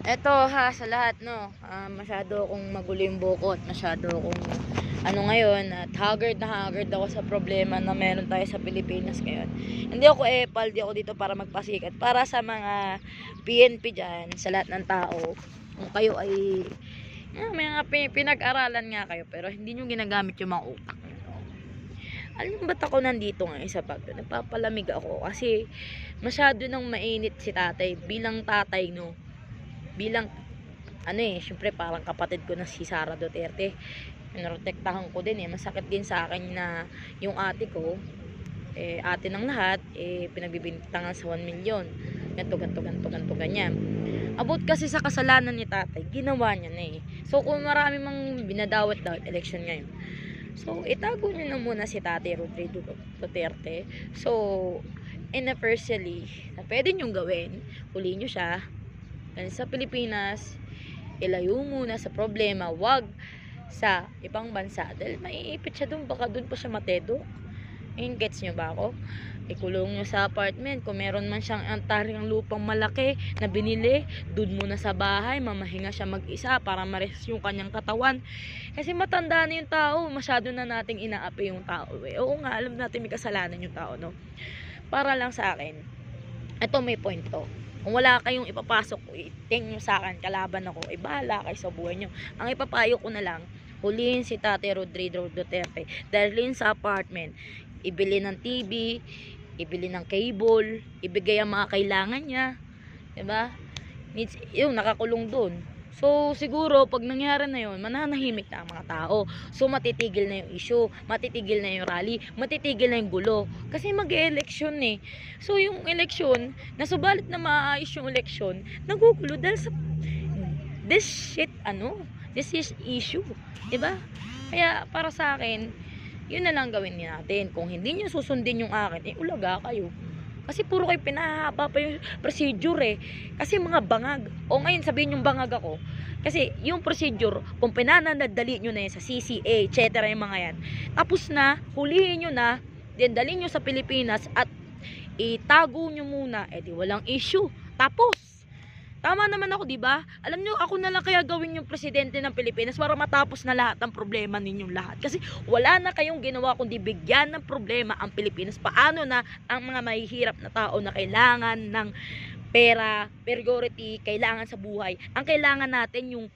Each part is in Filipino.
Eto ha, sa lahat no, masyado akong magulo yung buko at masyado akong ngayon at haggard na haggard ako sa problema na meron tayo sa Pilipinas ngayon. Hindi ako epal, di ako dito para magpasikat. Para sa mga PNP dyan, sa lahat ng tao, kung kayo ay may mga pinag-aralan nga kayo pero hindi nyo ginagamit yung mga utak nyo. Alam mo ba't ako nandito ngayon sa Bagdo? Nagpapalamig ako kasi masyado nang mainit si tatay bilang tatay no, bilang syempre parang kapatid ko na si Sara Duterte. Pinoprotektahan ko din masakit din sa akin na yung ate ko, ate ng lahat, pinagbibintangan sa 1 million. Ganto ganyan. Abot kasi sa kasalanan ni tatay, ginawa niya na So kung marami mang binadawat election ngayon, so itago niyo na muna si Tatay Rodrigo Duterte. So in a firstly, na pwede niyong gawin, huli niyo siya sa Pilipinas, ilayo muna sa problema, wag sa ibang bansa dahil maiipit siya doon, baka doon pa siya matedo. Gets nyo ba ako? Ikulong nyo sa apartment, kung meron man siyang antaring lupang malaki na binili, doon muna sa bahay, mamahinga siya mag-isa para ma-rest yung kanyang katawan, kasi matanda na yung tao, masyado na nating inaapi yung tao Oo nga, alam natin may kasalanan yung tao no. Para lang sa akin, ito may point to. Kung wala kayong ipapasok, iting nyo sa akin, kalaban ako, bahala kayo sa buhay nyo. Ang ipapayo ko na lang, hulihin si Tatay Rodrigo Duterte, dalhin sa apartment, ibili ng TV, ibili ng cable, ibigay ang mga kailangan niya, diba? Needs, yung nakakulong doon. So siguro pag nangyari na yun, mananahimik na ang mga tao. So matitigil na yung issue, matitigil na yung rally, matitigil na yung gulo. Kasi mag-e-election So yung election, nasubalit na maayos yung election, nagugulo dahil sa this is issue, 'di ba? Kaya para sa akin, yun na lang gawin natin. Kung hindi niyo susundin yung akin, ulaga kayo. Kasi puro kayo pinahaba pa yung procedure Kasi mga bangag. O ngayon sabihin yung bangag ako. Kasi yung procedure, kung pinanadali nyo na yan sa CCA, etc. yung mga yan. Tapos na, hulihin nyo na, then dalhin nyo sa Pilipinas at itago nyo muna. Di walang issue. Tapos, tama naman ako, di ba? Alam nyo, ako na lang kaya gawin yung presidente ng Pilipinas para matapos na lahat ng problema ninyong lahat. Kasi wala na kayong ginawa kundi bigyan ng problema ang Pilipinas. Paano na ang mga mahihirap na tao na kailangan ng pera, priority, kailangan sa buhay. Ang kailangan natin yung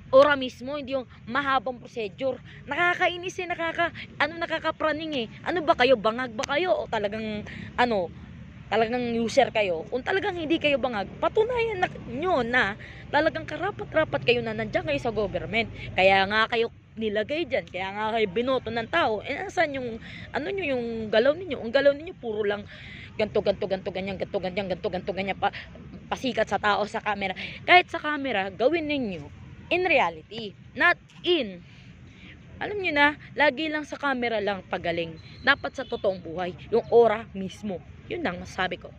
ora mismo, hindi yung mahabang procedure. Nakakainis nakakapraning Ano ba kayo? Bangag ba kayo? O talagang talagang user kayo? Kung talagang hindi kayo bangag, patunayan nyo na talagang karapat-rapat kayo na nandiyan kayo sa government. Kaya nga kayo nilagay dyan, kaya nga kayo binoto ng tao. Asan yung yung galaw ninyo? Ang galaw ninyo puro lang ganto ganyan pasikat sa tao sa camera. Kahit sa camera, gawin ninyo in reality, not in alam nyo na, lagi lang sa camera lang pagaling. Dapat sa totoong buhay, yung aura mismo. Yun lang masasabi ko.